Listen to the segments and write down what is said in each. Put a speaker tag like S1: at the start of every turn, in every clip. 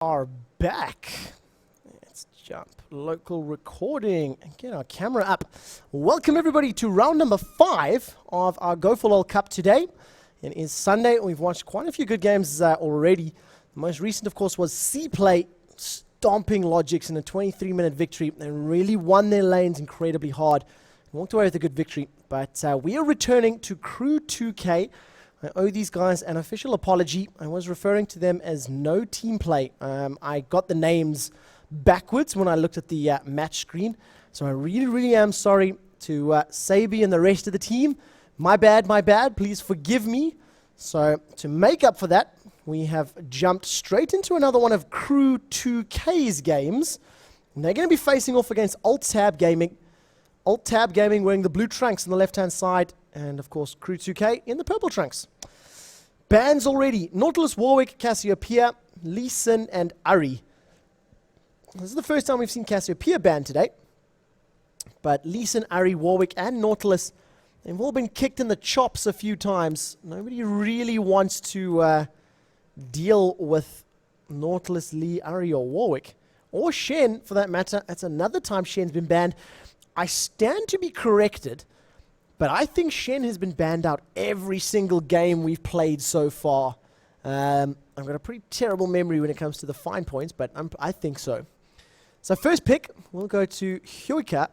S1: Are back. Let's jump local recording and get our camera up. Welcome everybody to round number 5 of our Go4LoL Cup today. It is Sunday. We've watched quite a few good games already. The most recent, of course, was C-Play stomping Logics in a 23-minute victory. They really won their lanes incredibly hard. Walked away with a good victory. But we are returning to Crew 2K. I owe these guys an official apology. I was referring to them as no team play. I got the names backwards when I looked at the match screen. So I really am sorry to Sabi and the rest of the team. My bad. Please forgive me. So to make up for that, we have jumped straight into another one of Crew 2K's games. And they're going to be facing off against Alt-Tab Gaming. Alt-Tab Gaming wearing the blue trunks on the left-hand side. And, of course, Crew 2K in the purple trunks. Bans already. Nautilus, Warwick, Cassiopeia, Lee Sin, and Ari. This is the first time we've seen Cassiopeia banned today. But Lee Sin, Ari, Warwick, and Nautilus, they've all been kicked in the chops a few times. Nobody really wants to deal with Nautilus, Lee, Ari, or Warwick. Or Shen, for that matter. That's another time Shen's been banned. I stand to be corrected. But I think Shen has been banned out every single game we've played so far. I've got a pretty terrible memory when it comes to the fine points, but I think so. So first pick, we'll go to Hyoika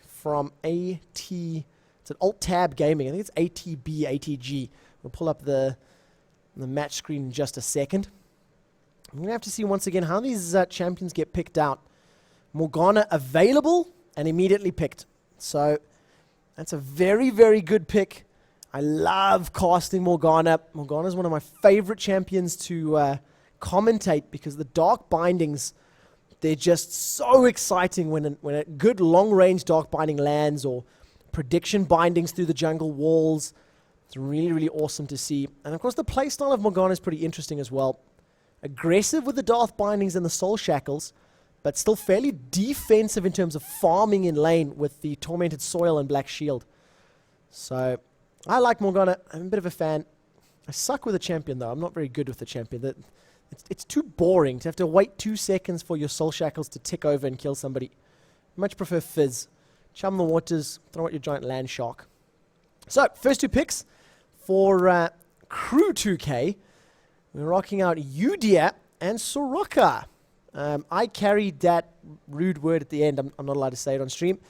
S1: from AT. It's an Alt-Tab Gaming. I think it's ATB, ATG. We'll pull up the match screen in just a second. I'm going to have to see once again how these champions get picked out. Morgana available and immediately picked. So that's a very good pick. I love casting Morgana. Morgana is one of my favorite champions to commentate because the dark bindings, they're just so exciting when a good long-range dark binding lands or prediction bindings through the jungle walls. It's really awesome to see. And of course the playstyle of Morgana is pretty interesting as well. Aggressive with the dark bindings and the soul shackles, but still fairly defensive in terms of farming in lane with the Tormented Soil and Black Shield. So, I like Morgana. I'm a bit of a fan. I suck with a champion, though. I'm not very good with the champion. It's too boring to have to wait 2 seconds for your Soul Shackles to tick over and kill somebody. I much prefer Fizz. Chum the waters, throw out your giant land shark. So, first 2 picks for Crew 2K. We're rocking out Udia and Soraka. I carried that rude word at the end. I'm not allowed to say it on stream.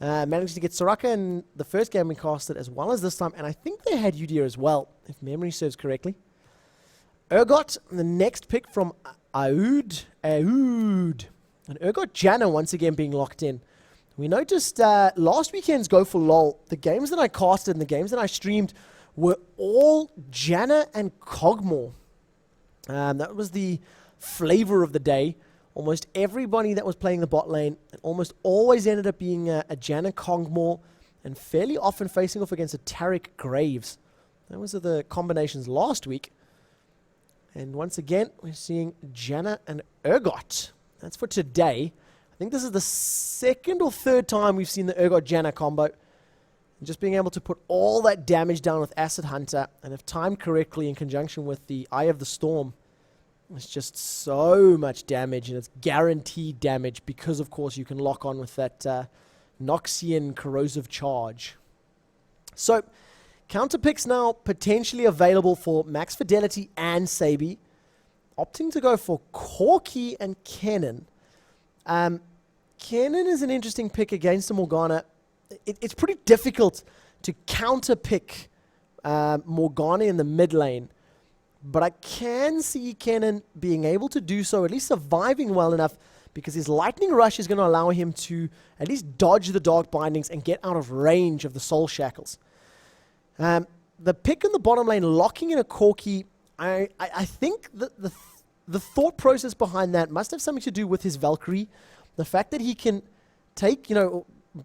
S1: Managed to get Soraka in the first game we casted as well as this time. And I think they had Udia as well, if memory serves correctly. Urgot, the next pick from Aoud. And Urgot Janna once again being locked in. We noticed last weekend's Go4LoL, the games that I casted and the games that I streamed were all Janna and Kog'Maw. That was the flavor of the day. Almost everybody that was playing the bot lane almost always ended up being a Janna Kog'Maw and fairly often facing off against a Taric Graves. Those are the combinations last week. And once again, we're seeing Janna and Urgot. That's for today. I think this is the second or third time we've seen the Urgot-Janna combo. And just being able to put all that damage down with Acid Hunter and if timed correctly in conjunction with the Eye of the Storm, it's just so much damage, and it's guaranteed damage because, of course, you can lock on with that Noxian Corrosive Charge. So, counter picks now potentially available for Max Fidelity and Sabi. Opting to go for Corki and Kennen. Kennen is an interesting pick against a Morgana. It's pretty difficult to counter pick Morgana in the mid lane. But I can see Kennen being able to do so, at least surviving well enough, because his Lightning Rush is going to allow him to at least dodge the Dark Bindings and get out of range of the Soul Shackles. The pick in the bottom lane, locking in a Corki, I think the thought process behind that must have something to do with his Valkyrie. The fact that he can take,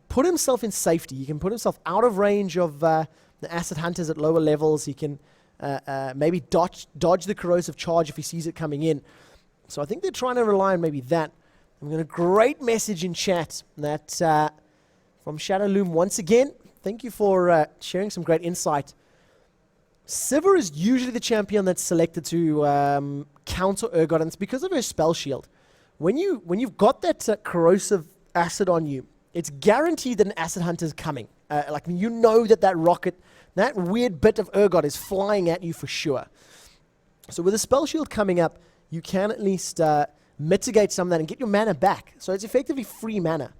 S1: put himself in safety. He can put himself out of range of the Acid Hunters at lower levels. He can maybe dodge the Corrosive Charge if he sees it coming in. So I think they're trying to rely on maybe that. I'm getting a great message in chat that from Shadowloom once again. Thank you for sharing some great insight. Sivir is usually the champion that's selected to counter Urgot, and it's because of her spell shield. When you've got that corrosive acid on you, it's guaranteed that an acid hunter is coming. You know that rocket, that weird bit of Urgot is flying at you for sure. So with a spell shield coming up, you can at least mitigate some of that and get your mana back. So it's effectively free mana.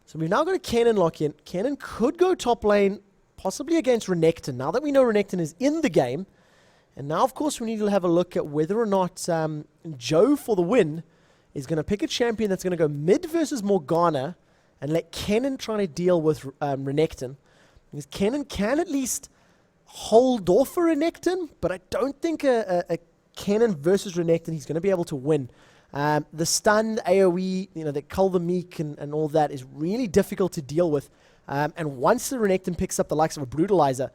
S1: So we've now got a Kennen lock in. Kennen could go top lane, possibly against Renekton. Now that we know Renekton is in the game, and now, of course, we need to have a look at whether or not Joe for the win is going to pick a champion that's going to go mid versus Morgana and let Kennen try to deal with Renekton. Because Kennen can at least hold off a Renekton, but I don't think a Kennen versus Renekton he's going to be able to win. The stun, AoE, the Cull the Meek and all that is really difficult to deal with. And once the Renekton picks up the likes of a Brutalizer,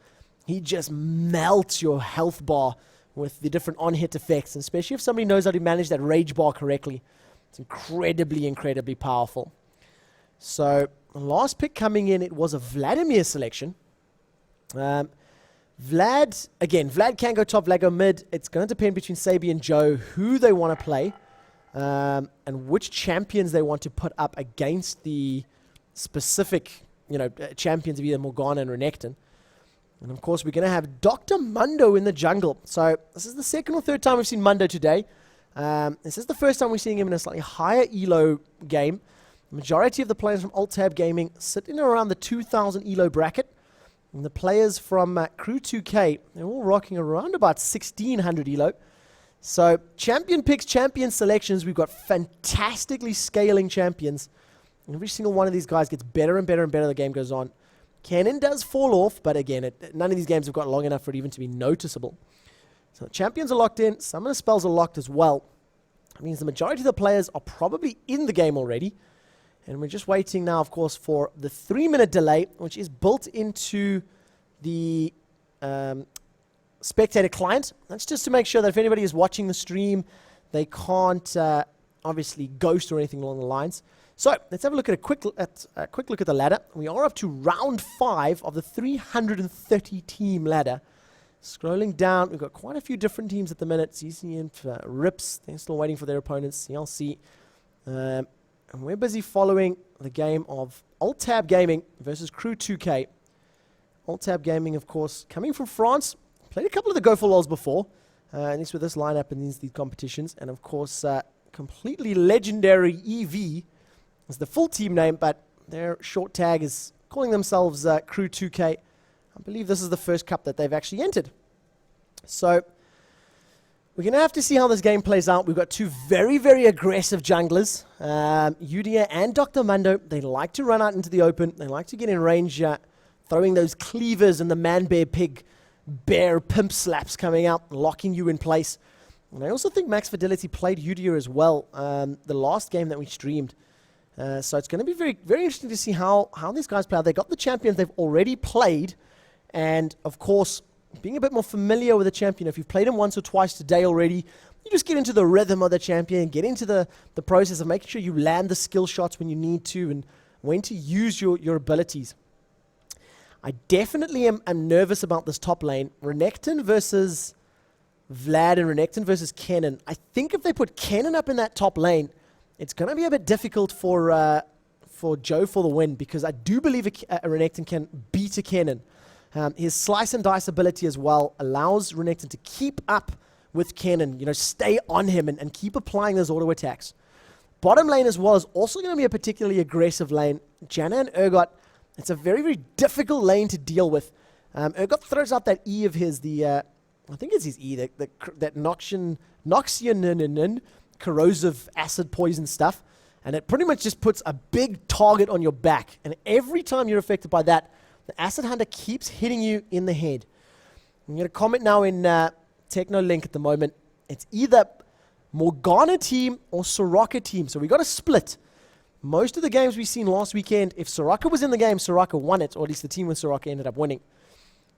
S1: he just melts your health bar with the different on-hit effects, and especially if somebody knows how to manage that rage bar correctly. It's incredibly, incredibly powerful. So, the last pick coming in, it was a Vladimir selection. Vlad can go top, Vlad go mid. It's going to depend between Sabi and Joe who they want to play, and which champions they want to put up against the specific, champions of either Morgana and Renekton. And of course, we're going to have Dr. Mundo in the jungle. So this is the second or third time we've seen Mundo today. This is the first time we're seeing him in a slightly higher elo game. The majority of the players from Alt-Tab Gaming sit in around the 2,000 elo bracket. And the players from Crew 2K, they're all rocking around about 1,600 elo. So champion picks, champion selections. We've got fantastically scaling champions. Every single one of these guys gets better and better and better as the game goes on. Kennen does fall off, but again, none of these games have got long enough for it even to be noticeable. So the champions are locked in. Some of the spells are locked as well. That means the majority of the players are probably in the game already. And we're just waiting now, of course, for the 3-minute delay, which is built into the spectator client. That's just to make sure that if anybody is watching the stream, they can't obviously ghost or anything along the lines. So let's have a look at a quick look at the ladder. We are up to round 5 of the 330 team ladder. Scrolling down, we've got quite a few different teams at the minute. CCN, Rips, they're still waiting for their opponents. CLC, and we're busy following the game of Alt-Tab Gaming versus Crew 2K. Alt-Tab Gaming, of course, coming from France. Played a couple of the Go4LoLs before, at least with this lineup in these competitions, and of course, completely legendary EV. It's the full team name, but their short tag is calling themselves Crew 2K. I believe this is the first cup that they've actually entered. So we're going to have to see how this game plays out. We've got two very, very aggressive junglers, Udia and Dr. Mundo. They like to run out into the open. They like to get in range, throwing those cleavers and the man-bear-pig bear pimp slaps coming out, locking you in place. And I also think Max Fidelity played Udia as well the last game that we streamed. So it's going to be very, very interesting to see how these guys play out. They got the champions they've already played, and of course, being a bit more familiar with the champion. If you've played him once or twice today already, you just get into the rhythm of the champion, get into the process of making sure you land the skill shots when you need to, and when to use your abilities. I definitely am nervous about this top lane. Renekton versus Vlad and Renekton versus Kennen. I think if they put Kennen up in that top lane, it's going to be a bit difficult for Joe for the win, because I do believe a Renekton can beat a Kennen. His slice and dice ability as well allows Renekton to keep up with Kennen, stay on him and keep applying those auto attacks. Bottom lane as well is also going to be a particularly aggressive lane. Janna and Urgot, it's a very, very difficult lane to deal with. Urgot throws out that E of his, I think it's his E, that Noxian corrosive acid poison stuff, and it pretty much just puts a big target on your back, and every time you're affected by that, the acid hunter keeps hitting you in the head. I'm going to comment now in Techno Link at the moment. It's either Morgana team or Soraka team, so we got a split. Most of the games we've seen last weekend, if Soraka was in the game, Soraka won it, or at least the team with Soraka ended up winning.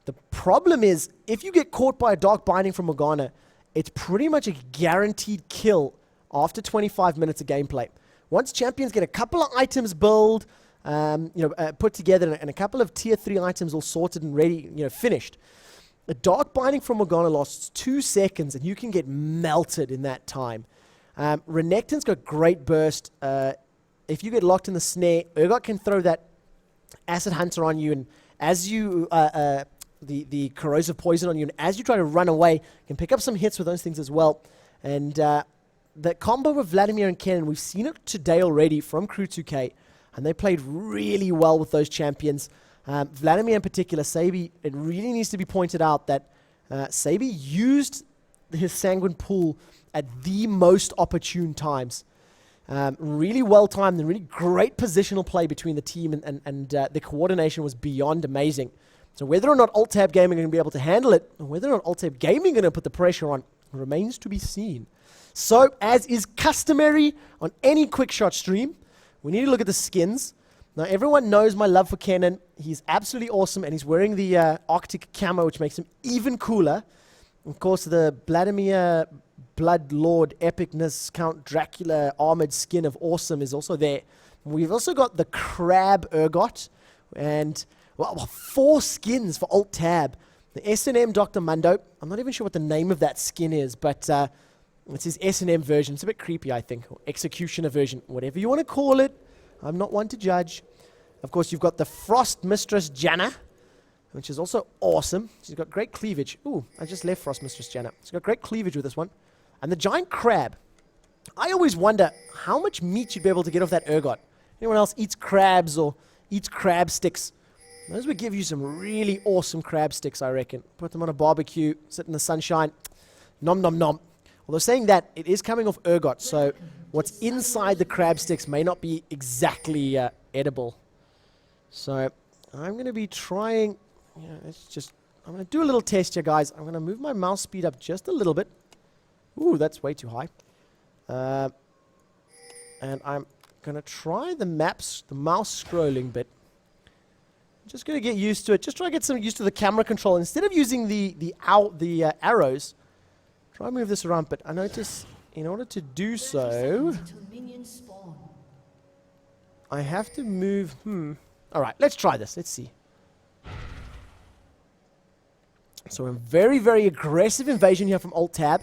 S1: The problem is, if you get caught by a Dark Binding from Morgana, it's pretty much a guaranteed kill after 25 minutes of gameplay. Once champions get a couple of items built, put together, and a couple of tier 3 items all sorted and ready, finished, A Dark Binding from Morgana lasts 2 seconds, and you can get melted in that time. Renekton's got great burst. If you get locked in the snare, Urgot can throw that Acid Hunter on you, and as you the corrosive poison on you, and as you try to run away, you can pick up some hits with those things as well. And the combo of Vladimir and Kennen, we've seen it today already from Crew 2K, and they played really well with those champions. Vladimir in particular, Sabi, it really needs to be pointed out that Sabi used his Sanguine Pool at the most opportune times. Really well timed and really great positional play between the team, and the coordination was beyond amazing. So whether or not Alt-Tab Gaming are going to be able to handle it, or whether or not Alt-Tab Gaming are going to put the pressure on, remains to be seen. So, as is customary on any quick shot stream, we need to look at the skins. Now, everyone knows my love for Kennen. He's absolutely awesome, and he's wearing the Arctic camo, which makes him even cooler. Of course, the Vladimir Bloodlord Epicness Count Dracula armored skin of awesome is also there. We've also got the Crab Urgot, and well, 4 skins for Alt-Tab. The S&M Dr. Mundo. I'm not even sure what the name of that skin is, but it's his S&M version. It's a bit creepy, I think, or Executioner version, whatever you want to call it. I'm not one to judge. Of course, you've got the Frost Mistress Janna, which is also awesome. She's got great cleavage. Ooh, I just left Frost Mistress Janna. She's got great cleavage with this one. And the Giant Crab. I always wonder how much meat you'd be able to get off that Urgot. Anyone else eats crabs or eats crab sticks? Those would give you some really awesome crab sticks, I reckon. Put them on a barbecue, sit in the sunshine. Nom nom nom. Although saying that, it is coming off Urgot, so what's inside the crab sticks may not be exactly edible. So I'm going to be trying, I'm going to do a little test here, guys. I'm going to move my mouse speed up just a little bit. Ooh, that's way too high. And I'm going to try the mouse scrolling bit. Just going to get used to it. Just try to get some used to the camera control. Instead of using the arrows, try to move this around. But I notice in order to do so, I have to move. All right, let's try this. Let's see. So a very, very aggressive invasion here from Alt-Tab.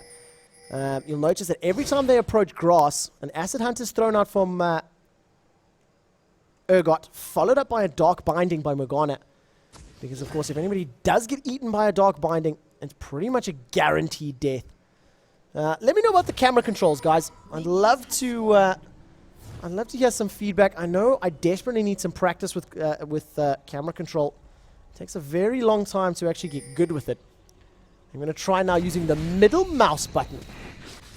S1: You'll notice that every time they approach grass, an Acid Hunter is thrown out from Urgot, followed up by a Dark Binding by Morgana. Because, of course, if anybody does get eaten by a Dark Binding, it's pretty much a guaranteed death. Let me know about the camera controls, guys. I'd love to hear some feedback. I know I desperately need some practice with camera control. It takes a very long time to actually get good with it. I'm going to try now using the middle mouse button.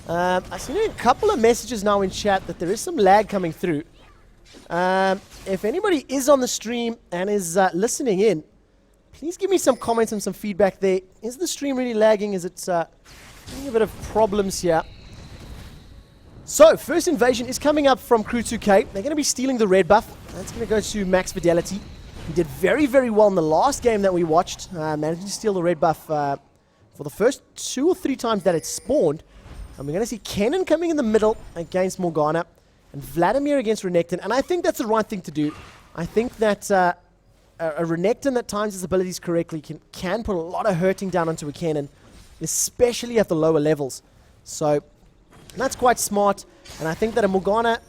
S1: I've seen a couple of messages now in chat that there is some lag coming through. If anybody is on the stream and is listening in, please give me some comments and some feedback there. Is the stream really lagging? Is it having a bit of problems here? So, first invasion is coming up from Crew 2K. They're going to be stealing the red buff. That's going to go to Max Fidelity. He did very, very well in the last game that we watched, managing to steal the red buff for the first 2 or 3 times that it spawned. And we're going to see Kennen coming in the middle against Morgana, and Vladimir against Renekton. And I think that's the right thing to do. I think that a Renekton that times his abilities correctly can put a lot of hurting down onto a Kennen, especially at the lower levels. So that's quite smart. And I think that a Morgana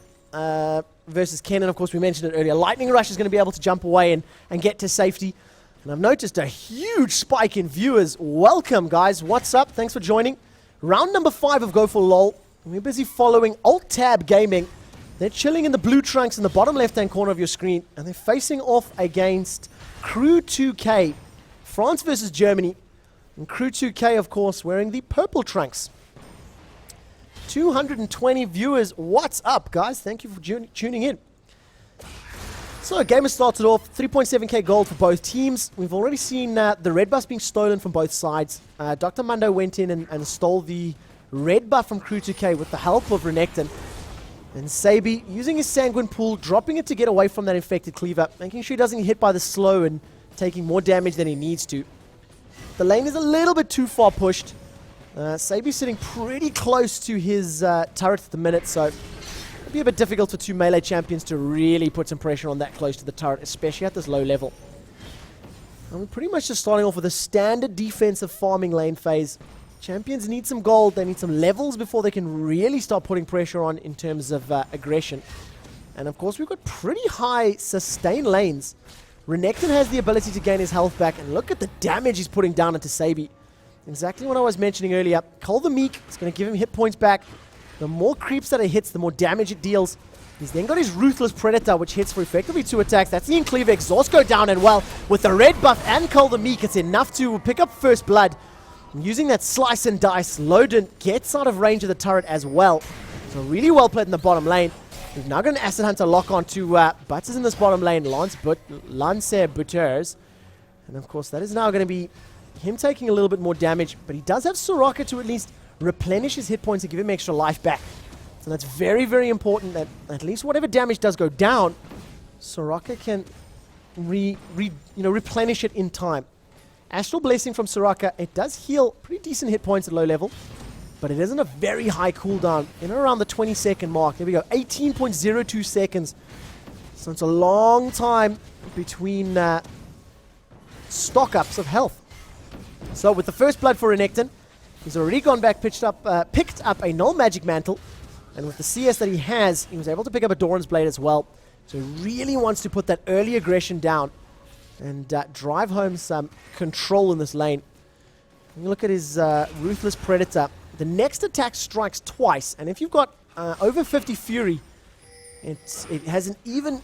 S1: versus Kennen, of course, we mentioned it earlier. Lightning Rush is going to be able to jump away and get to safety. And I've noticed a huge spike in viewers. Welcome, guys. What's up? Thanks for joining. Round number 5 of Go4LoL. We're busy following Alt-Tab Gaming. They're chilling in the blue trunks in the bottom left-hand corner of your screen, and they're facing off against Crew 2K. France versus Germany. And Crew 2K, of course, wearing the purple trunks. 220 viewers. What's up, guys? Thank you for tuning in. So, game has started off. 3.7k gold for both teams. We've already seen the red buffs being stolen from both sides. Dr. Mundo went in and stole the red buff from Crew 2K with the help of Renekton. And Sabi, using his Sanguine Pool, dropping it to get away from that infected cleaver, making sure he doesn't get hit by the slow and taking more damage than he needs to. The lane is a little bit too far pushed. Sabi's sitting pretty close to his turret at the minute, so it'll be a bit difficult for 2 melee champions to really put some pressure on that close to the turret, especially at this low level. And we're pretty much just starting off with a standard defensive farming lane phase. Champions need some gold, they need some levels before they can really start putting pressure on in terms of aggression. And of course we've got pretty high sustain lanes. Renekton has the ability to gain his health back, and look at the damage he's putting down into Sabi. Exactly what I was mentioning earlier. Cull the Meek is going to give him hit points back. The more creeps that it hits, the more damage it deals. He's then got his Ruthless Predator, which hits for effectively 2 attacks. That's the Encleave. Exhaust go down, and well, with the red buff and Cull the Meek, it's enough to pick up first blood. And using that slice and dice, Loden gets out of range of the turret as well. So really well played in the bottom lane. We've now got an Acid Hunter lock on to Butts is in this bottom lane, Lancer Butters. And of course, that is now going to be him taking a little bit more damage, but he does have Soraka to at least replenish his hit points and give him extra life back. So that's very, very important that at least whatever damage does go down, Soraka can replenish it in time. Astral Blessing from Soraka, it does heal pretty decent hit points at low level, but it isn't a very high cooldown, in around the 20-second mark. There we go, 18.02 seconds. So it's a long time between stock-ups of health. So with the first blood for Renekton, he's already gone back, picked up a Null Magic Mantle, and with the CS that he was able to pick up a Doran's Blade as well. So he really wants to put that early aggression down and drive home some control in this lane. Look at his Ruthless Predator. The next attack strikes twice, and if you've got over 50 Fury, it has an even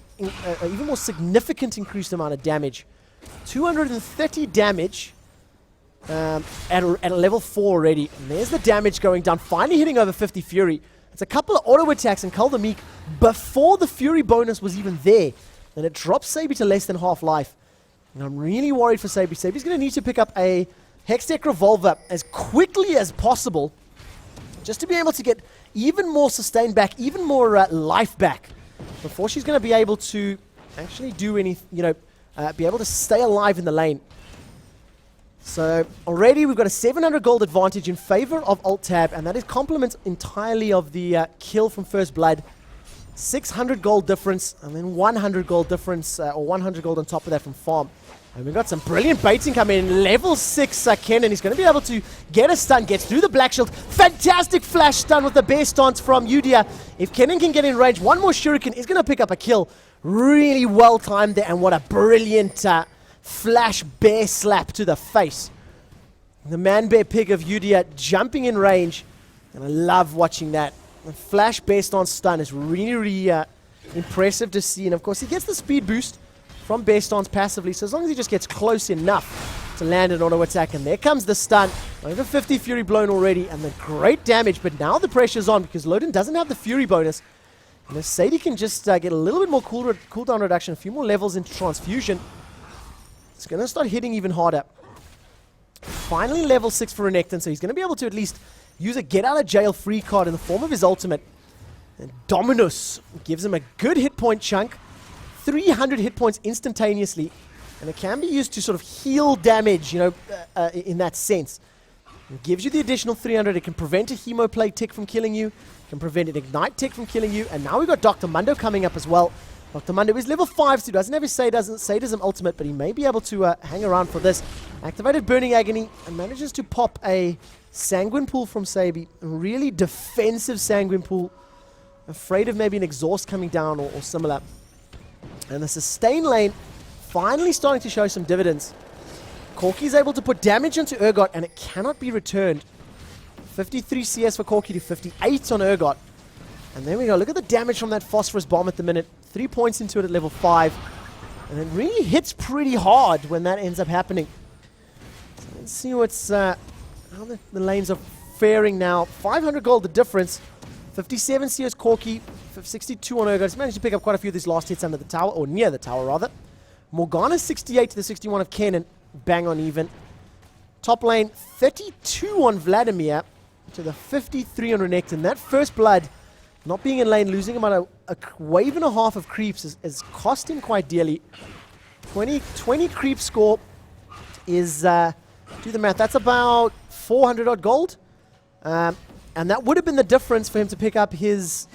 S1: more significant increased amount of damage. 230 damage at a level 4 already. And there's the damage going down, finally hitting over 50 Fury. It's a couple of auto attacks and Cull the Meek before the Fury bonus was even there. Then it drops Sabi to less than half life. And I'm really worried for Sabi. Sabi's going to need to pick up a Hextech Revolver as quickly as possible, just to be able to get even more sustain back, even more life back, before she's going to be able to actually do any, be able to stay alive in the lane. So already we've got a 700 gold advantage in favor of Alt Tab, and that is complement entirely of the kill from First Blood. 600 gold difference, and then 100 gold difference, or 100 gold on top of that from farm. And we've got some brilliant baiting coming in. Level 6 Kennen. He's going to be able to get a stun, gets through the Black Shield. Fantastic flash stun with the bear stance from Udia. If Kennen can get in range, one more shuriken is going to pick up a kill. Really well timed there, and what a brilliant flash bear slap to the face. The man-bear pig of Udia jumping in range, and I love watching that. The flash bear stance stun is really, really impressive to see, and of course he gets the speed boost from bear stance passively, so as long as he just gets close enough to land an auto attack. And there comes the stun. Over 50 Fury blown already, and the great damage, but now the pressure's on because Loden doesn't have the Fury bonus. And if Sadie can just get a little bit more cooldown reduction, a few more levels into Transfusion, it's going to start hitting even harder. Finally level 6 for Renekton, so he's going to be able to at least use a get out of jail free card in the form of his ultimate. And Dominus gives him a good hit point chunk. 300 hit points instantaneously, and it can be used to sort of heal damage, in that sense. It gives you the additional 300. It can prevent a Hemoplague tick from killing you, can prevent an Ignite tick from killing you, and now we've got Dr. Mundo coming up as well. Dr. Mundo is level 5, so he doesn't have his sadism ultimate, but he may be able to hang around for this. Activated Burning Agony, and manages to pop a Sanguine Pool from Sabi. A really defensive Sanguine Pool. Afraid of maybe an exhaust coming down or similar. And the sustain lane finally starting to show some dividends. Corki's able to put damage into Urgot, and it cannot be returned. 53 CS for Corki to 58 on Urgot. And there we go. Look at the damage from that Phosphorus Bomb at the minute. 3 points into it at level 5. And it really hits pretty hard when that ends up happening. So let's see what's how the lanes are faring now. 500 gold the difference. 57 CS Corki. 62 on Urgot. He's managed to pick up quite a few of these last hits under the tower, or near the tower rather. Morgana 68 to the 61 of Kennen. Bang on even. Top lane 32 on Vladimir to the 53 on Renekton. That first blood, not being in lane, losing about a wave and a half of creeps is cost him quite dearly. 20 creep score is, do the math, that's about 400 odd gold. And that would have been the difference for him to pick up his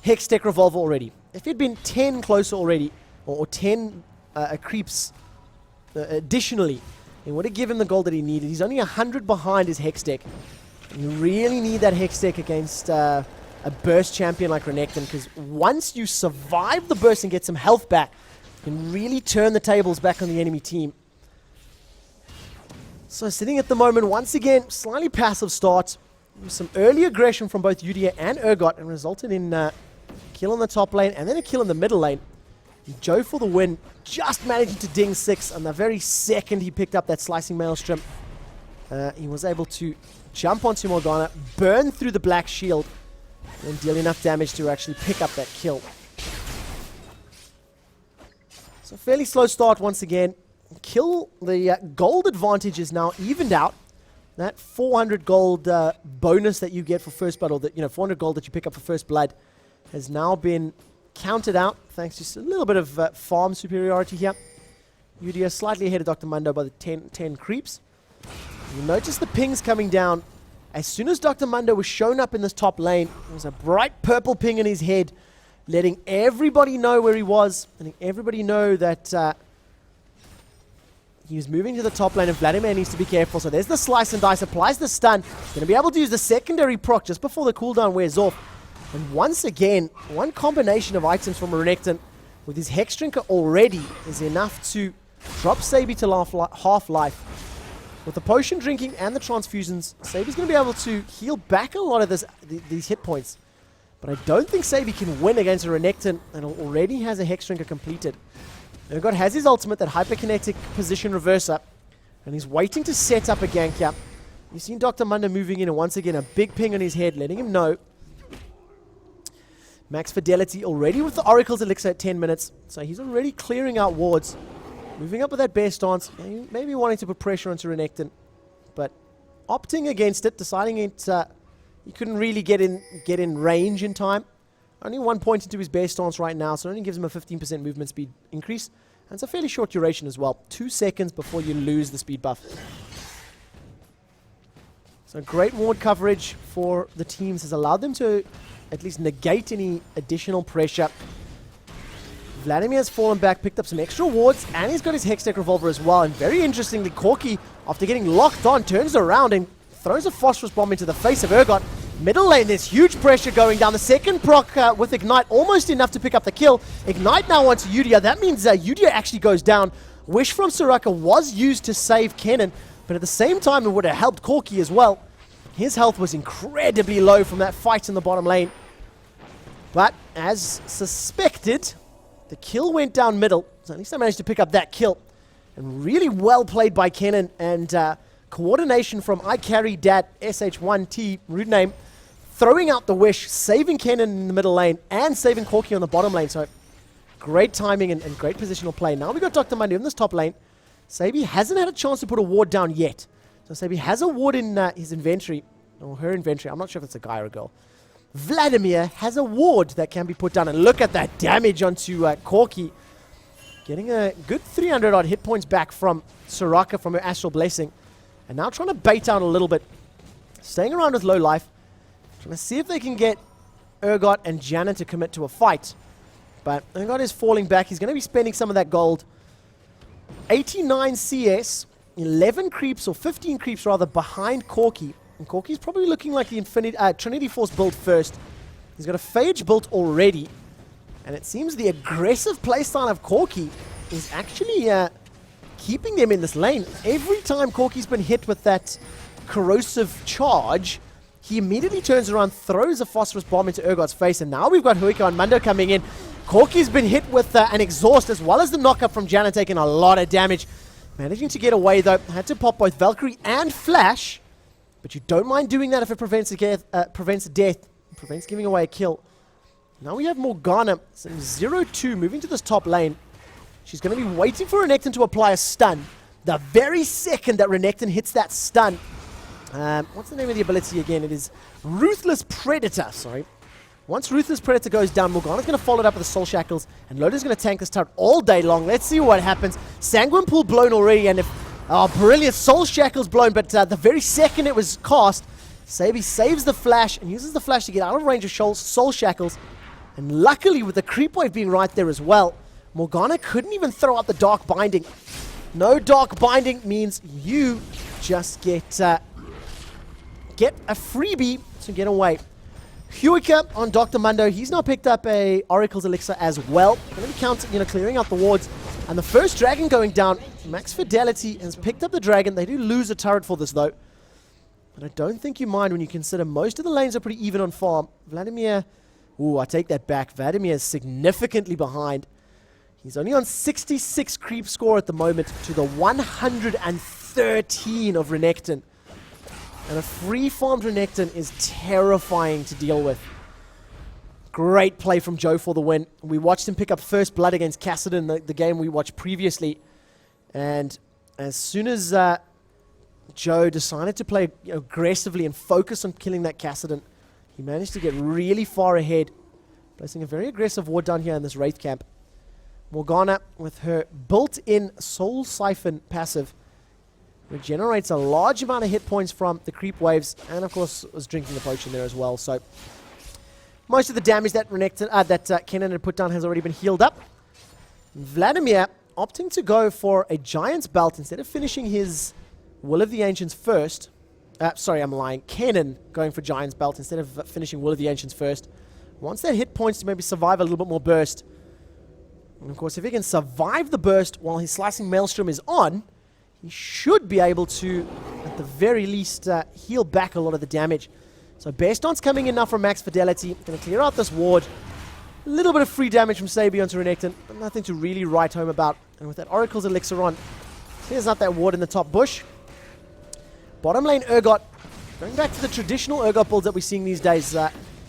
S1: Hextech Revolver already. If he'd been 10 closer already, or 10 creeps additionally, it would have given him the gold that he needed. He's only 100 behind his Hex deck. And you really need that Hex deck against a burst champion like Renekton, because once you survive the burst and get some health back, you can really turn the tables back on the enemy team. So sitting at the moment, once again, slightly passive start. Some early aggression from both Udia and Urgot, and resulted in a kill on the top lane and then a kill in the middle lane. Joe for the win, just managing to ding 6 on the very second he picked up that slicing maelstrom. He was able to jump onto Morgana, burn through the black shield, and deal enough damage to actually pick up that kill. So fairly slow start once again. The gold advantage is now evened out. That 400 gold bonus that you get for first blood, or the 400 gold that you pick up for first blood, has now been counted out thanks to a little bit of farm superiority here. Udia slightly ahead of Dr. Mundo by the 10 creeps. You'll notice the pings coming down. As soon as Dr. Mundo was shown up in this top lane, there was a bright purple ping in his head, letting everybody know where he was, letting everybody know that he was moving to the top lane, and Vladimir needs to be careful. So there's the slice and dice, applies the stun. Going to be able to use the secondary proc just before the cooldown wears off. And once again, one combination of items from Renekton with his Hex Drinker already is enough to drop Sabi to half-life. With the potion drinking and the transfusions, Sabi's going to be able to heal back a lot of these hit points. But I don't think Sabi can win against a Renekton that already has a Hex Drinker completed. Urgot has his ultimate, that hyperkinetic position reverser, and he's waiting to set up a gank here. You've seen Dr. Mundo moving in, and once again a big ping on his head, letting him know. Max Fidelity already with the Oracle's Elixir at 10 minutes, so he's already clearing out wards. Moving up with that bear stance, maybe wanting to put pressure onto Renekton, but opting against it, deciding he couldn't really get in range in time. Only 1 point into his bear stance right now, so it only gives him a 15% movement speed increase. And it's a fairly short duration as well. 2 seconds before you lose the speed buff. So great ward coverage for the teams has allowed them to at least negate any additional pressure. Vladimir has fallen back, picked up some extra wards, and he's got his Hextech Revolver as well. And very interestingly, Corki, after getting locked on, turns around and throws a Phosphorus Bomb into the face of Urgot. Middle lane, there's huge pressure going down. The second proc with Ignite, almost enough to pick up the kill. Ignite now onto Udia. That means Udia actually goes down. Wish from Soraka was used to save Kennen, but at the same time, it would have helped Corki as well. His health was incredibly low from that fight in the bottom lane. But as suspected, the kill went down middle, so at least I managed to pick up that kill. And really well played by Kennen, and coordination from iCarryDat_SH1T, rude name, throwing out the Wish, saving Kennen in the middle lane, and saving Corki on the bottom lane. So great timing and great positional play. Now we got Dr. Mundo in this top lane. Sabi hasn't had a chance to put a ward down yet. So Sabi has a ward in his inventory, or her inventory. I'm not sure if it's a guy or a girl. Vladimir has a ward that can be put down, and look at that damage onto Corki. Getting a good 300 odd hit points back from Soraka from her Astral Blessing. And now trying to bait out a little bit. Staying around with low life. Trying to see if they can get Urgot and Janet to commit to a fight. But Urgot is falling back. He's going to be spending some of that gold. 89 CS, 11 creeps, or 15 creeps rather, behind Corki. And Corki's probably looking like the Trinity Force build first. He's got a Phage built already. And it seems the aggressive playstyle of Corki is actually keeping them in this lane. Every time Corki's been hit with that corrosive charge, he immediately turns around, throws a Phosphorus Bomb into Urgot's face, and now we've got Huika and Mundo coming in. Corki's been hit with an exhaust as well as the knockup from Janet, taking a lot of damage. Managing to get away though, had to pop both Valkyrie and Flash, but you don't mind doing that if it prevents death, prevents giving away a kill. Now we have Morgana, 0-2, moving to this top lane. She's going to be waiting for Renekton to apply a stun. The very second that Renekton hits that stun. What's the name of the ability again? It is Ruthless Predator, sorry. Once Ruthless Predator goes down, Morgana's going to follow it up with the Soul Shackles, and Loda's going to tank this turret all day long. Let's see what happens. Sanguine Pool blown already, and if... Oh, brilliant. Soul Shackles blown, but the very second it was cast, Sabi saves the Flash and uses the Flash to get out of range of Soul Shackles. And luckily, with the creep wave being right there as well, Morgana couldn't even throw out the Dark Binding. No Dark Binding means you just get a freebie to get away. Huica on Dr. Mundo, he's now picked up a Oracle's Elixir as well. Going to be counting, clearing out the wards. And the first dragon going down, Max Fidelity has picked up the dragon. They do lose a turret for this though. But I don't think you mind when you consider most of the lanes are pretty even on farm. Vladimir, ooh, I take that back. Vladimir is significantly behind. He's only on 66 creep score at the moment to the 113 of Renekton. And a free-farmed Renekton is terrifying to deal with. Great play from Joe for the win. We watched him pick up first blood against Kassadin, the game we watched previously. And as soon as Joe decided to play aggressively and focus on killing that Kassadin, he managed to get really far ahead, placing a very aggressive ward down here in this Wraith camp. Morgana, with her built-in Soul Siphon passive, regenerates a large amount of hit points from the creep waves, and of course was drinking the potion there as well. So most of the damage that Kennen had put down has already been healed up. Vladimir opting to go for a Giant's Belt instead of finishing his Will of the Ancients first. Sorry, I'm lying. Kennen going for Giant's Belt instead of finishing Will of the Ancients first. Wants that hit points to maybe survive a little bit more burst. And of course, if he can survive the burst while his Slicing Maelstrom is on, he should be able to, at the very least, heal back a lot of the damage. So Baston's coming in now from Max Fidelity. Going to clear out this ward. A little bit of free damage from Sabian to Renekton, but nothing to really write home about. And with that Oracle's Elixir on, clears out that ward in the top bush. Bottom lane Urgot, going back to the traditional Urgot builds that we're seeing these days.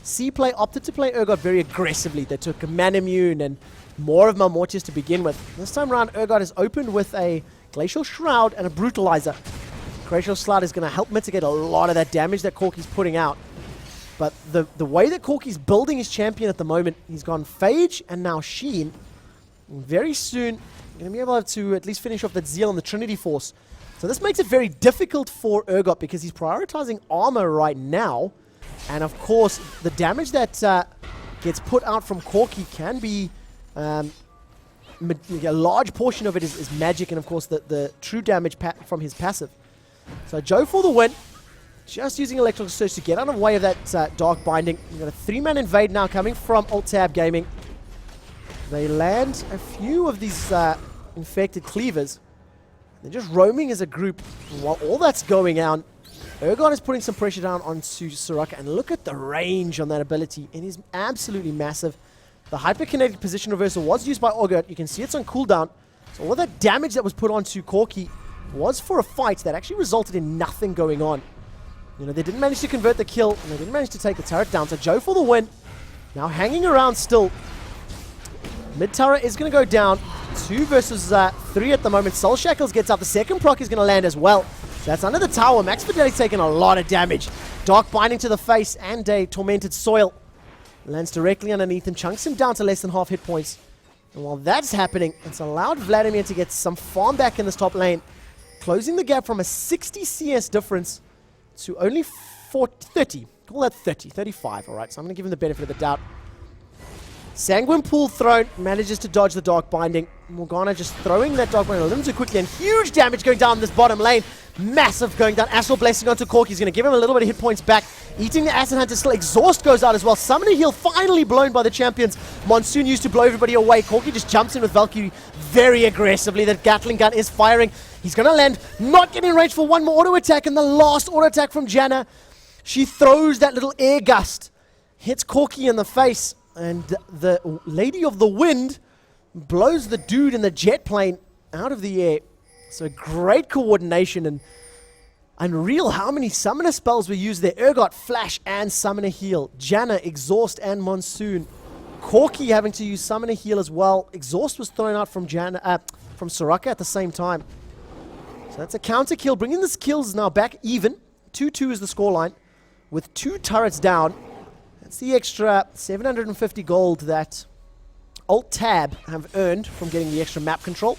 S1: C-Play opted to play Urgot very aggressively. They took a Manamune and more of Malmortius to begin with. This time around, Urgot is opened with a Glacial Shroud and a Brutalizer. Glacial Shroud is going to help mitigate a lot of that damage that Corki's putting out. But the way that Corki's building his champion at the moment, he's gone Phage and now Sheen. And very soon, going to be able to at least finish off that Zeal and the Trinity Force. So this makes it very difficult for Urgot because he's prioritizing armor right now. And of course, the damage that gets put out from Corki can be... a large portion of it is magic, and of course the true damage from his passive. So Joe for the win, just using Electrical Surge to get out of the way of that Dark Binding. We've got a 3-man invade now coming from Alt Tab Gaming. They land a few of these infected cleavers. They're just roaming as a group. And while all that's going on, Urgot is putting some pressure down onto Soraka, and look at the range on that ability. It is absolutely massive. The hyperkinetic position reversal was used by Urgot. You can see it's on cooldown. So all that damage that was put onto Corki was for a fight that actually resulted in nothing going on. They didn't manage to convert the kill, and they didn't manage to take the turret down. So Joe for the win. Now hanging around still. Mid turret is going to go down. 2 versus 3 at the moment. Soul Shackles gets up. The second proc is going to land as well. So that's under the tower. Max Fidelity's taking a lot of damage. Dark Binding to the face and a Tormented Soil. Lands directly underneath him, chunks him down to less than half hit points. And while that's happening, it's allowed Vladimir to get some farm back in this top lane, closing the gap from a 60 CS difference to only 30. Call that 30, 35, alright? So I'm going to give him the benefit of the doubt. Sanguine Pool Throne manages to dodge the Dark Binding. Morgana just throwing that Dark Binding a little too quickly, and huge damage going down this bottom lane. Massive going down. Astral Blessing onto Corki. He's going to give him a little bit of hit points back. Eating the Acid Hunter still. Exhaust goes out as well. Summoner Heal finally blown by the champions. Monsoon used to blow everybody away. Corki just jumps in with Valkyrie very aggressively. That Gatling gun is firing. He's going to land. Not getting range for one more auto attack. And the last auto attack from Janna. She throws that little air gust. Hits Corki in the face. And the Lady of the Wind blows the dude in the jet plane out of the air. So great coordination, and unreal how many summoner spells we use there. Urgot, Flash, and Summoner Heal. Janna, Exhaust, and Monsoon. Corki having to use Summoner Heal as well. Exhaust was thrown out from from Soraka at the same time. So that's a counter kill, bringing this kills now back even. 2-2 is the scoreline, with 2 turrets down. That's the extra 750 gold that Alt Tab have earned from getting the extra map control.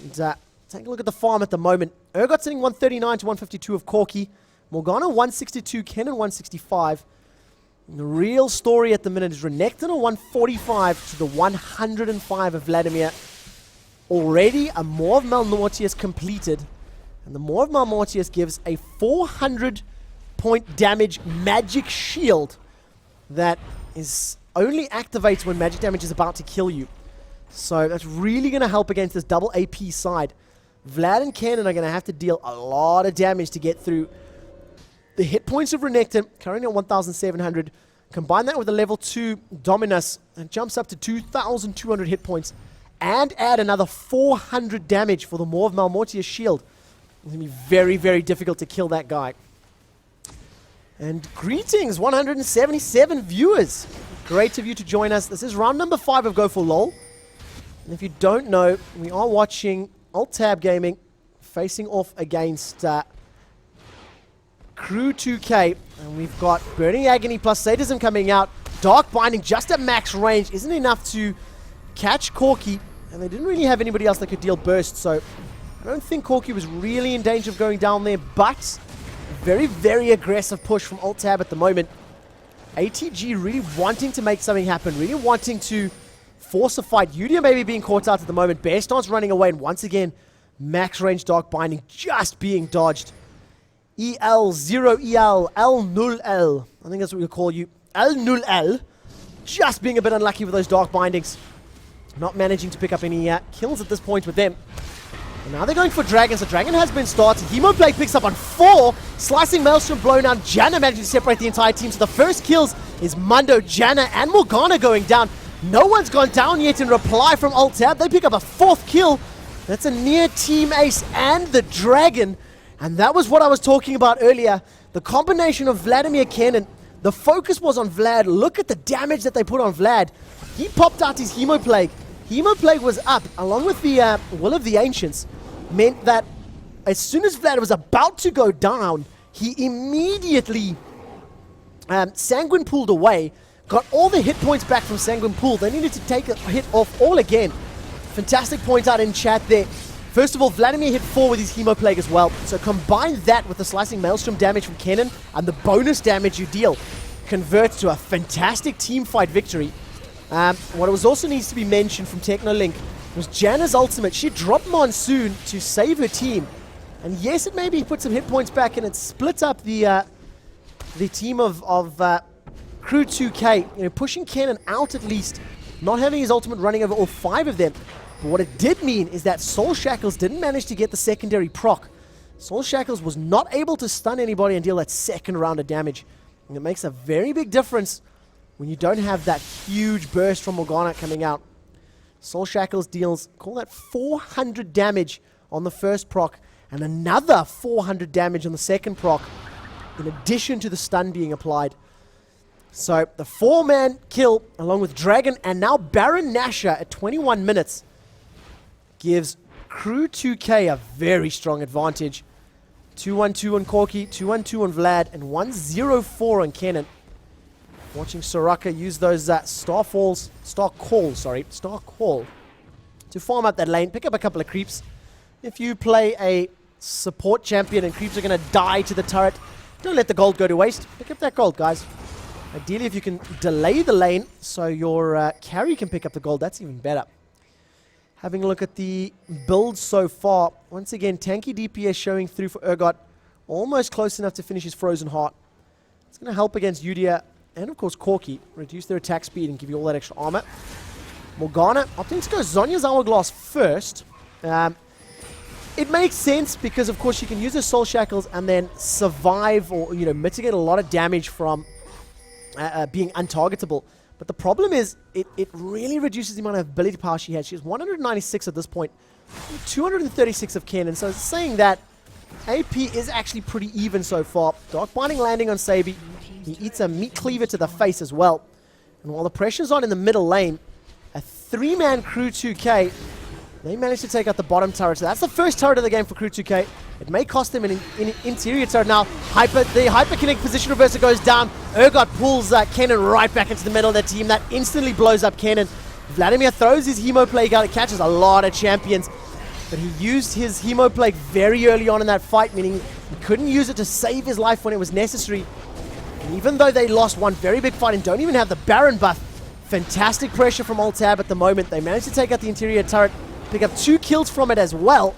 S1: And take a look at the farm at the moment. Urgot sitting 139 to 152 of Corki. Morgana 162, Kennen 165. And the real story at the minute is Renekton 145 to the 105 of Vladimir. already a Maw of Malmortius completed. And the Maw of Malmortius gives a 400 point damage magic shield that is only activates when magic damage is about to kill you. So that's really going to help against this double AP side. Vlad and Kennen are going to have to deal a lot of damage to get through. The hit points of Renekton, currently at 1,700. Combine that with a level 2 Dominus, and jumps up to 2,200 hit points. And add another 400 damage for the Maw of Malmortius shield. It's going to be very, very difficult to kill that guy. And greetings, 177 viewers. Great of you to join us. This is round number 5 of Go4LoL. And if you don't know, we are watching Alt-Tab Gaming facing off against Crew 2K. And we've got Burning Agony plus Sadism coming out. Dark Binding just at max range isn't enough to catch Corki. And they didn't really have anybody else that could deal burst. So I don't think Corki was really in danger of going down there. But very, very aggressive push from Alt-Tab at the moment. ATG really wanting to make something happen. Really wanting to force a fight. Yudia maybe being caught out at the moment. Bear starts running away. And once again, max range Dark Binding just being dodged. EL0EL, L0L. I think that's what we'll call you. L0L. Just being a bit unlucky with those Dark Bindings. Not managing to pick up any kills at this point with them. And now they're going for Dragon. So Dragon has been started. Hemoplague picks up on 4. Slicing Maelstrom blown down. Janna managing to separate the entire team. So the first kills is Mundo, Janna, and Morgana going down. No one's gone down yet in reply from Alt-Tab. They pick up a 4th kill. That's a near team ace and the Dragon. And that was what I was talking about earlier. The combination of Vladimir Kennen. The focus was on Vlad. Look at the damage that they put on Vlad. He popped out his Hemoplague. Hemoplague was up, along with the Will of the Ancients. Meant that as soon as Vlad was about to go down, he immediately Sanguine pulled away. Got all the hit points back from Sanguine Pool. They needed to take a hit off all again. Fantastic point out in chat there. First of all, Vladimir hit 4 with his Hemoplague as well. So combine that with the Slicing Maelstrom damage from Kennen and the bonus damage you deal. Converts to a fantastic team fight victory. What was also needs to be mentioned from Technolink was Janna's ultimate. She dropped Monsoon to save her team. And yes, it maybe put some hit points back and it split up the team of Crew 2K, you know, pushing Kennen out at least, not having his ultimate running over all 5 of them. But what it did mean is that Soul Shackles didn't manage to get the secondary proc. Soul Shackles was not able to stun anybody and deal that second round of damage. And it makes a very big difference when you don't have that huge burst from Morgana coming out. Soul Shackles deals, call that 400 damage on the first proc, and another 400 damage on the second proc, in addition to the stun being applied. So the 4-man kill, along with Dragon and now Baron Nashor at 21 minutes, gives Crew 2K a very strong advantage. 2-1-2 on Corki, 2-1-2 on Vlad, and 1-0-4 on Kennen. Watching Soraka use those Star Call to farm up that lane, pick up a couple of creeps. If you play a support champion and creeps are going to die to the turret, don't let the gold go to waste. Pick up that gold, guys. Ideally, if you can delay the lane so your carry can pick up the gold, that's even better. Having a look at the build so far. Once again, tanky DPS showing through for Urgot. Almost close enough to finish his Frozen Heart. It's going to help against Yudia and, of course, Corki. Reduce their attack speed and give you all that extra armor. Morgana opting to go Zhonya's Hourglass first. It makes sense because, of course, she can use her Soul Shackles and then survive or, you know, mitigate a lot of damage from being untargetable. But the problem is it really reduces the amount of ability power she has. She has 196 at this point, 236 of Kennen. So it's saying that AP is actually pretty even so far. Dark Binding landing on Sabi. He eats a meat cleaver to the face as well. And while the pressure's on in the middle lane, a 3-man Crew 2K, they managed to take out the bottom turret. So that's the first turret of the game for Crew 2K. It may cost them an interior turret now. The Hyperkinetic position reversal goes down. Urgot pulls Kennen right back into the middle of the team. That instantly blows up Kennen. Vladimir throws his Hemoplague out. It catches a lot of champions. But he used his Hemoplague very early on in that fight, meaning he couldn't use it to save his life when it was necessary. And even though they lost one very big fight and don't even have the Baron buff, fantastic pressure from Alt-Tab at the moment. They managed to take out the interior turret. pick up 2 kills from it as well.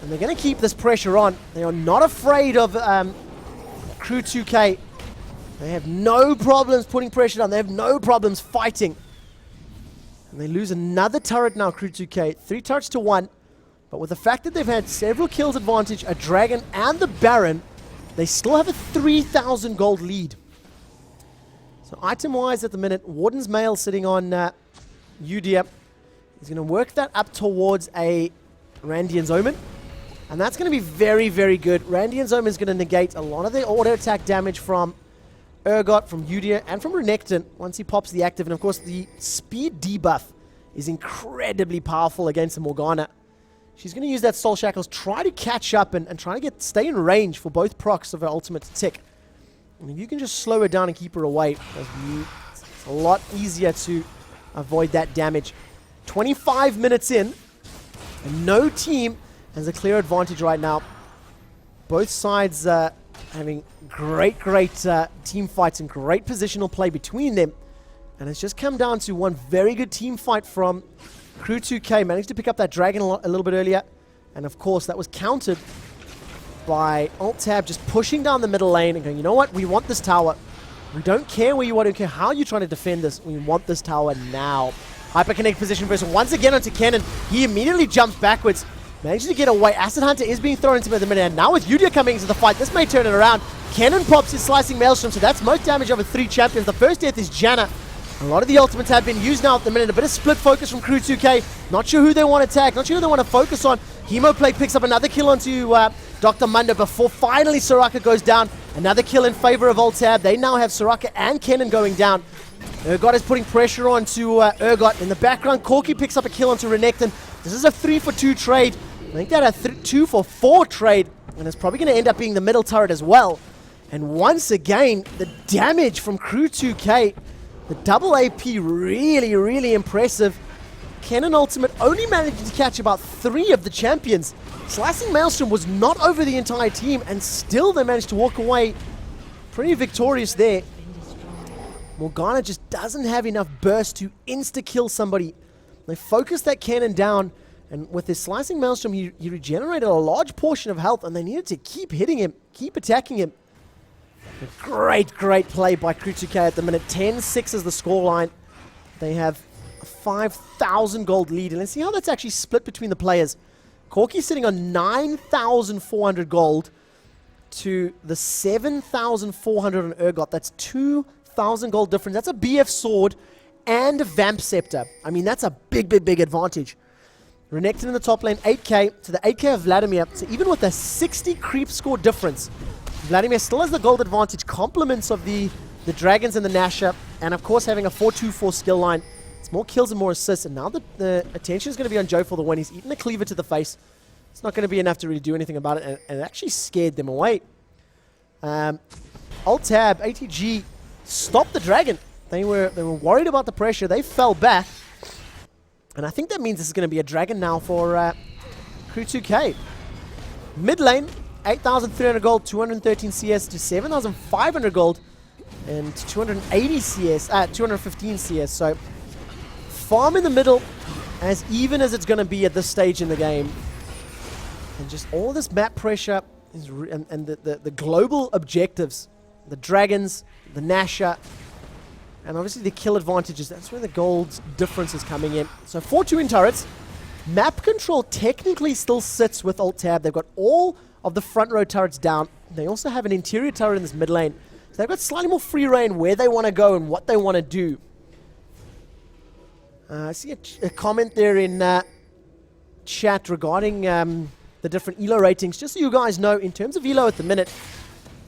S1: And they're going to keep this pressure on. They are not afraid of Crew 2K. They have no problems putting pressure on. They have no problems fighting. And they lose another turret now, Crew 2K. 3 turrets to 1. But with the fact that they've had several kills advantage, a Dragon and the Baron, they still have a 3,000 gold lead. So item-wise at the minute, Warden's Mail sitting on Udia. He's going to work that up towards a Randian's Omen. And that's going to be very, very good. Randian's Omen is going to negate a lot of the auto-attack damage from Urgot, from Udia, and from Renekton once he pops the active. And of course, the speed debuff is incredibly powerful against the Morgana. She's going to use that Soul Shackles, try to catch up and try to stay in range for both procs of her ultimate to tick. And if you can just slow her down and keep her away, it's a lot easier to avoid that damage. 25 minutes in, and no team has a clear advantage right now. Both sides having great team fights and great positional play between them. And it's just come down to one very good team fight from Crew 2K. Managed to pick up that Dragon a little bit earlier. And of course, that was countered by Alt-Tab just pushing down the middle lane and going, you know what, we want this tower. We don't care where you are, we don't care how you're trying to defend this. We want this tower now. Hyperconnect position versus once again onto Kennen. He immediately jumps backwards. Manages to get away. Acid Hunter is being thrown into him at the minute. And now with Udia coming into the fight, this may turn it around. Kennen pops his Slicing Maelstrom, so that's most damage over 3 champions. The first death is Janna. A lot of the ultimates have been used now at the minute. A bit of split focus from Crew 2K. Not sure who they want to attack. Not sure who they want to focus on. Hemoplague picks up another kill onto Dr. Mundo before finally Soraka goes down. Another kill in favor of Alt-Tab. They now have Soraka and Kennen going down. Urgot is putting pressure onto Urgot. In the background, Corki picks up a kill onto Renekton. This is a 3-for-2 trade. I think that a 2-for-4 trade. And it's probably going to end up being the middle turret as well. And once again, the damage from Crew 2K. The double AP really impressive. Kennen ultimate only managed to catch about 3 of the champions. Slicing Maelstrom was not over the entire team, and still they managed to walk away pretty victorious there. Morgana just doesn't have enough burst to insta-kill somebody. They focused that Kennen down, and with his Slicing Maelstrom, he regenerated a large portion of health, and they needed to keep hitting him, keep attacking him. A great play by Crew 2K at the minute. 10-6 is the scoreline. They have a 5,000 gold lead. And let's see how that's actually split between the players. Corki sitting on 9,400 gold to the 7,400 on Urgot. That's 2,000 gold difference. That's a BF sword and a Vamp Scepter. I mean, that's a big advantage. Renekton in the top lane, 8k to the 8k of Vladimir. So even with a 60 creep score difference, Vladimir still has the gold advantage, compliments of the Dragons and the Nasher, and of course having a 4-2-4 skill line. It's more kills and more assists, and now the attention is going to be on Joe for the win. He's eaten a cleaver to the face. It's not going to be enough to really do anything about it, and it actually scared them away. Alt-Tab, ATG, stopped the Dragon. They were worried about the pressure. They fell back, and I think that means this is going to be a Dragon now for Crew 2K. Mid lane, 8,300 gold, 213 CS to 7,500 gold and 280 CS, 215 CS. So farm in the middle, as even as it's going to be at this stage in the game. And just all this map pressure is and the global objectives, the Dragons, the Nasher, and obviously the kill advantages. That's where the gold difference is coming in. So 4-2 in turrets. Map control technically still sits with Alt-Tab. They've got all of the front row turrets down. They also have an interior turret in this mid lane. So they've got slightly more free reign where they want to go and what they want to do. I see a comment there in chat regarding the different ELO ratings. Just so you guys know, in terms of ELO at the minute,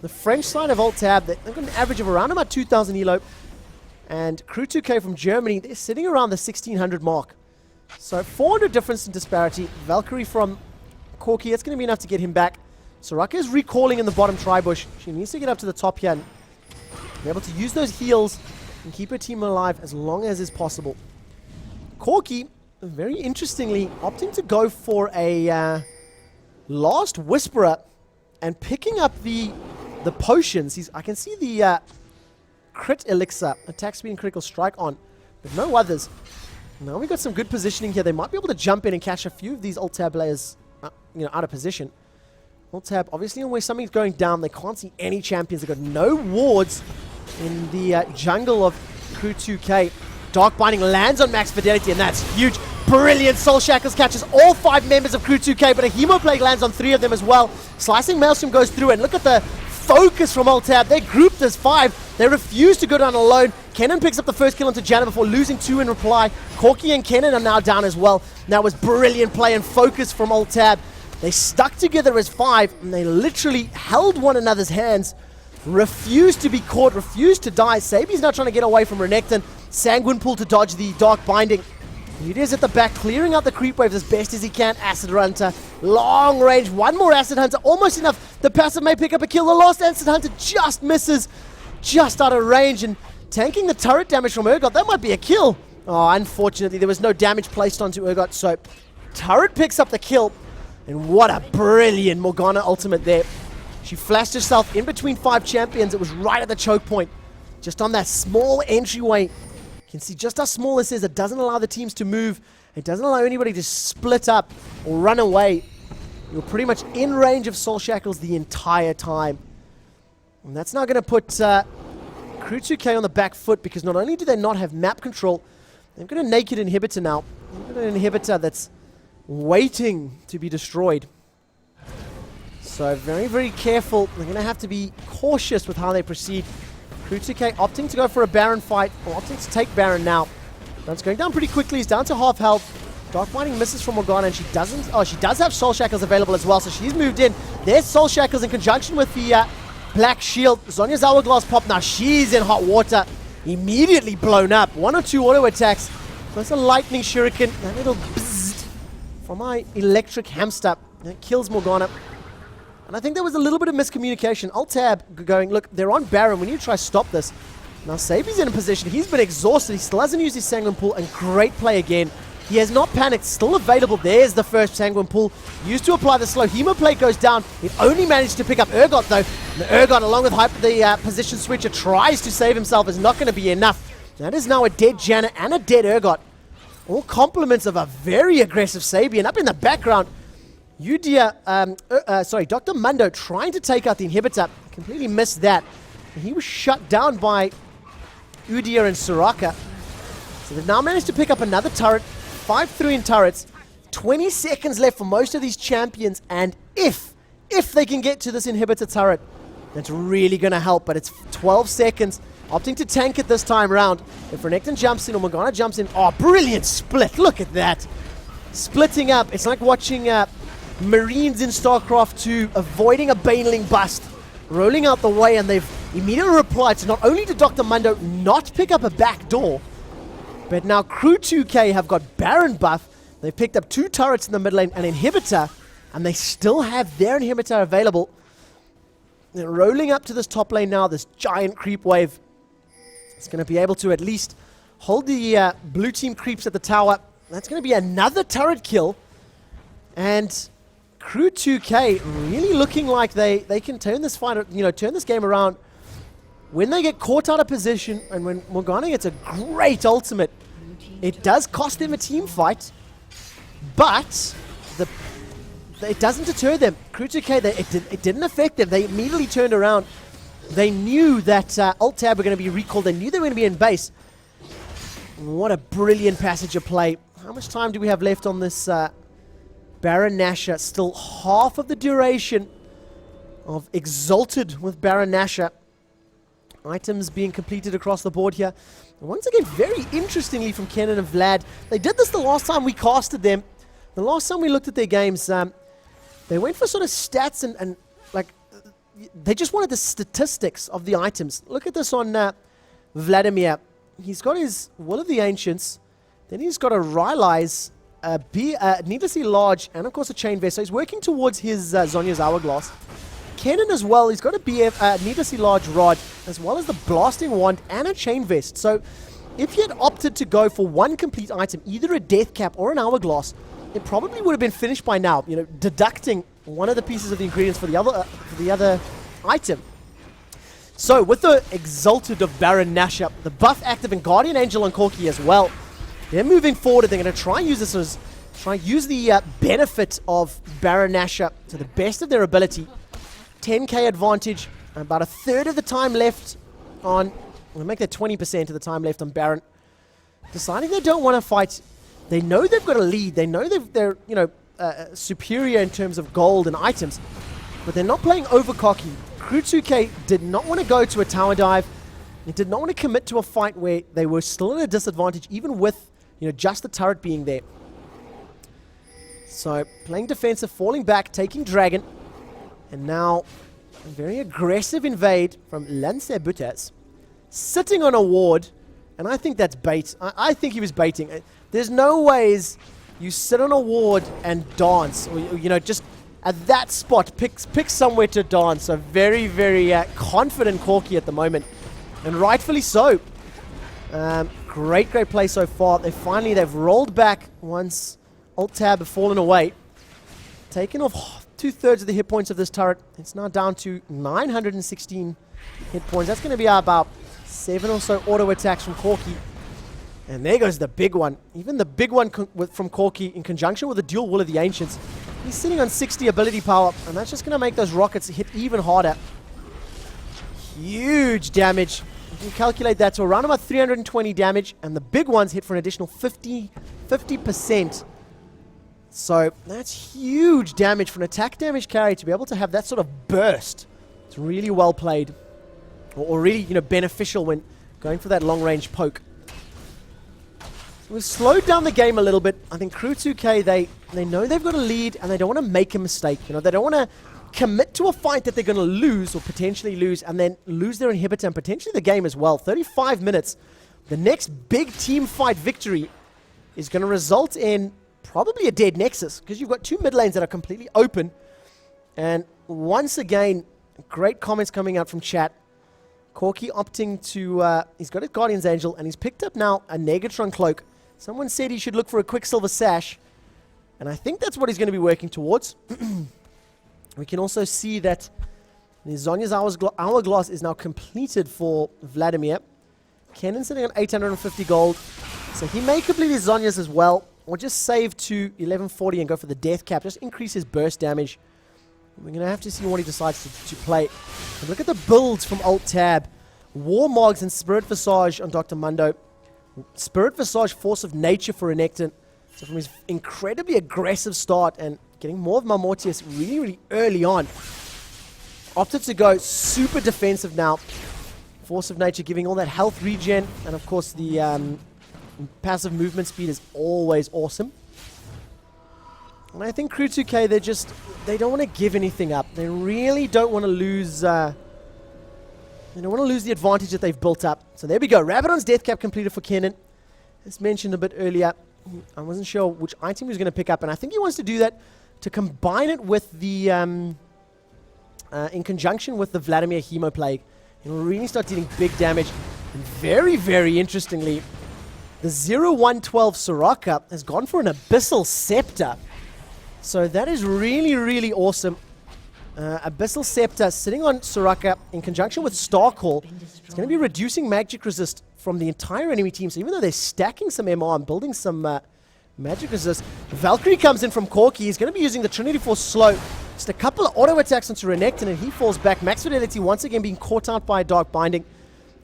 S1: the French side of Alt-Tab, they've got an average of around about 2,000 ELO. And Crew 2K from Germany, they're sitting around the 1,600 mark. So 400 difference in disparity. Valkyrie from Corki, that's going to be enough to get him back. Soraka is recalling in the bottom tri-bush. She needs to get up to the top here and be able to use those heals and keep her team alive as long as is possible. Corki, very interestingly, opting to go for a Last Whisperer and picking up the potions. I can see the crit elixir, attack speed and critical strike on, but no others. Now we got some good positioning here. They might be able to jump in and catch a few of these alt-tab players out of position. Alt-tab, obviously, where something's going down, they can't see any champions. They've got no wards in the jungle of Crew 2K. Dark Binding lands on Max Fidelity, and that's huge. Brilliant. Soul Shackles catches all 5 members of Crew 2K, but a Hemoplague lands on 3 of them as well. Slicing Maelstrom goes through, and look at the focus from alt-tab. They're grouped as 5. They refuse to go down alone. Kennen picks up the first kill onto Janna before losing 2 in reply. Corki and Kennen are now down as well. That was brilliant play and focus from alt-tab. They stuck together as 5, and they literally held one another's hands. Refused to be caught, refused to die. Sabi's now trying to get away from Renekton. Sanguine Pool to dodge the Dark Binding. He is at the back, clearing out the creep waves as best as he can. Acid Hunter, long range, one more Acid Hunter, almost enough. The passive may pick up a kill. The last Acid Hunter just misses, just out of range, and tanking the turret damage from Urgot. That might be a kill. Oh, unfortunately, there was no damage placed onto Urgot, so turret picks up the kill. And what a brilliant Morgana ultimate there. She flashed herself in between 5 champions. It was right at the choke point, just on that small entryway. You can see just how small this is. It doesn't allow the teams to move. It doesn't allow anybody to split up or run away. You're pretty much in range of Soul Shackles the entire time. And that's now going to put Crew 2K on the back foot, because not only do they not have map control, they've got a naked inhibitor now. They've got an inhibitor that's waiting to be destroyed. So very, very careful. They're going to have to be cautious with how they proceed. Crew 2K opting to go for a Baron fight, or opting to take Baron now. Baron's going down pretty quickly. He's down to half health. Dark Binding misses from Morgana, and she doesn't... Oh, she does have Soul Shackles available as well, so she's moved in. There's Soul Shackles in conjunction with the Black Shield. Zhonya's Hourglass pop. Now she's in hot water. Immediately blown up. 1 or 2 auto attacks. There's a Lightning Shuriken. That little bzzzt from my electric hamster. That kills Morgana. And I think there was a little bit of miscommunication. alt-tab going, look, they're on Baron. We need to try to stop this. Now Sabi's in a position. He's been exhausted. He still hasn't used his Sanguine Pool, and great play again. He has not panicked. Still available. There's the first Sanguine Pool. Used to apply the slow. Hemoplague goes down. It only managed to pick up Urgot, though. And Urgot, along with the position switcher, tries to save himself. Is not going to be enough. That is now a dead Janna and a dead Urgot. All compliments of a very aggressive Sabi. And up in the background, Dr. Mundo trying to take out the inhibitor. Completely missed that. And he was shut down by Udyr and Soraka. So they've now managed to pick up another turret. 5-3 in turrets. 20 seconds left for most of these champions. And if they can get to this inhibitor turret, that's really going to help. But it's 12 seconds. Opting to tank it this time around. If Renekton jumps in or Morgana jumps in. Oh, brilliant split. Look at that. Splitting up. It's like watching... Marines in StarCraft 2 avoiding a Baneling bust, rolling out the way, and they've immediately replied. So not only did Dr. Mundo not pick up a back door, but now Crew 2K have got Baron buff. They've picked up 2 turrets in the mid lane, an inhibitor, and they still have their inhibitor available. They're rolling up to this top lane now, this giant creep wave. It's going to be able to at least hold the blue team creeps at the tower. That's going to be another turret kill. And Crew 2K really looking like they can turn this fight, turn this game around. When they get caught out of position, and when Morgana gets a great ultimate, it does cost them a team fight, but it doesn't deter them. Crew 2K, it didn't affect them. They immediately turned around. They knew that alt-tab were going to be recalled. They knew they were going to be in base. What a brilliant passage of play. How much time do we have left on this Baron Nashor? Still half of the duration of Exalted with Baron Nashor. Items being completed across the board here. And once again, very interestingly from Kennen and Vlad. They did this the last time we casted them. The last time we looked at their games, they went for sort of stats and they just wanted the statistics of the items. Look at this on Vladimir. He's got his Will of the Ancients. Then he's got a Rylai's, needlessly large, and of course a Chain Vest. So he's working towards his Zhonya's Hourglass. Kennen as well, he's got a BF, needlessly large rod, as well as the Blasting Wand and a Chain Vest. So if he had opted to go for one complete item, either a Death Cap or an Hourglass, it probably would have been finished by now, deducting one of the pieces of the ingredients for the other item. So with the Exalted of Baron Nashor, the buff active in Guardian Angel on Corki as well, they're moving forward. They're going to try and use this as use the benefit of Baron Nashor to the best of their ability. 10k advantage, about a third of the time left on. We'll make that 20% of the time left on Baron. Deciding they don't want to fight. They know they've got a lead. They know they're superior in terms of gold and items, but they're not playing over cocky. Crew 2K did not want to go to a tower dive. They did not want to commit to a fight where they were still at a disadvantage, even with just the turret being there. So playing defensive, falling back, taking Dragon, and now a very aggressive invade from Lancebutas, sitting on a ward, and I think that's bait. I think he was baiting. There's no ways you sit on a ward and dance, or just at that spot, pick somewhere to dance. So very, very confident Corki at the moment, and rightfully so. Great play so far. They've rolled back once Alt-Tab have fallen away. Taken off 2/3 of the hit points of this turret. It's now down to 916 hit points. That's going to be about 7 or so auto attacks from Corki. And there goes the big one. Even the big one from Corki in conjunction with the dual Will of the Ancients. He's sitting on 60 ability power, and that's just going to make those rockets hit even harder. Huge damage. You can calculate that to around about 320 damage, and the big ones hit for an additional 50%. So that's huge damage for an attack damage carry to be able to have that sort of burst. It's really well played, or really beneficial when going for that long range poke. So we've slowed down the game a little bit. I think Crew 2K, they know they've got a lead and they don't want to make a mistake. They don't want to commit to a fight that they're going to lose or potentially lose, and then lose their inhibitor and potentially the game as well. 35 minutes. The next big team fight victory is going to result in probably a dead Nexus, because you've got two mid lanes that are completely open. And once again, great comments coming out from chat. Corki opting to, he's got a Guardian's Angel, and he's picked up now a Negatron Cloak. Someone said he should look for a Quicksilver Sash, and I think that's what he's going to be working towards. We can also see that the Zhonya's Hourglass is now completed for Vladimir. Kennen sitting on 850 gold, so he may complete his Zhonya's as well, or just save to 1140 and go for the death cap, just increase his burst damage. We're going to have to see what he decides to play. But look at the builds from Alt-Tab. Warmogs and Spirit Visage on Dr. Mundo. Spirit Visage, Force of Nature for Renekton. So from his incredibly aggressive start and getting more of Marmortius really early on, opted to go super defensive now. Force of Nature giving all that health regen, and of course the passive movement speed is always awesome. And I think Crew 2K, they don't want to give anything up. They really don't want to lose. They don't want to lose the advantage that they've built up. So there we go. Rabadon's death cap completed for Kennen. As mentioned a bit earlier, I wasn't sure which item he was going to pick up, and I think he wants to do that to combine it with the in conjunction with the Vladimir Hemo Plague. It will really start dealing big damage. And very interestingly, the 0112 Soraka has gone for an Abyssal Scepter. So that is really awesome. Abyssal Scepter sitting on Soraka in conjunction with Starcall. It's going to be reducing magic resist from the entire enemy team. So even though they're stacking some MR and building some magic resist, Valkyrie comes in from Corki. He's going to be using the Trinity Force slow. Just a couple of auto attacks onto Renekton, and he falls back. Max Fidelity once again being caught out by a Dark Binding.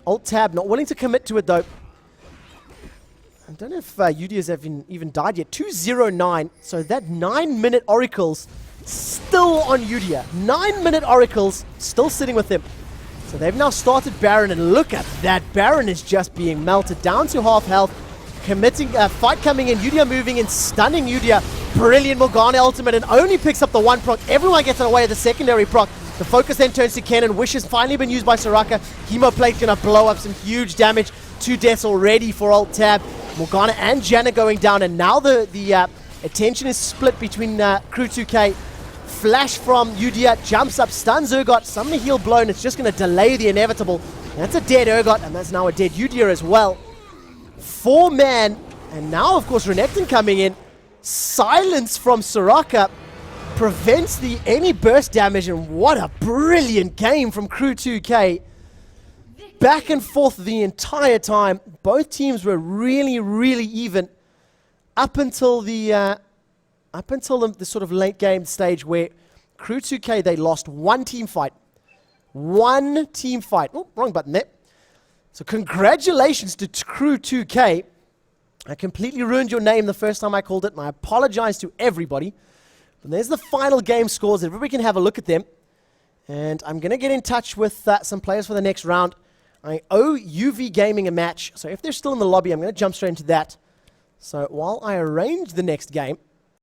S1: Alt-Tab not willing to commit to it though. I don't know if Udias have even died yet. 209. So that 9-minute Oracles still on Udia. 9-minute Oracles still sitting with him. So they've now started Baron, and look at that. Baron is just being melted down to half health. Committing a fight coming in. Udia moving in, stunning Udia. Brilliant Morgana ultimate, and only picks up the one proc. Everyone gets away at the secondary proc. The focus then turns to Kennen. Wish has finally been used by Soraka. Hemo Plate's gonna blow up some huge damage. 2 deaths already for Alt-Tab. Morgana and Janna going down, and now the attention is split between Crew 2K. Flash from Udia, jumps up, stuns Urgot, summon a heal blow, and it's just going to delay the inevitable. And that's a dead Urgot, and that's now a dead Udia as well. 4-man, and now of course Renekton coming in. Silence from Soraka prevents any burst damage, and what a brilliant game from Crew 2K. Back and forth the entire time. Both teams were really even. up until the sort of late game stage where Crew 2K, they lost one team fight. One team fight. Oh, wrong button there. So congratulations to Crew 2K. I completely ruined your name the first time I called it, and I apologize to everybody. But there's the final game scores. Everybody can have a look at them. And I'm going to get in touch with some players for the next round. I owe UV Gaming a match, so if they're still in the lobby, I'm going to jump straight into that. So while I arrange the next game,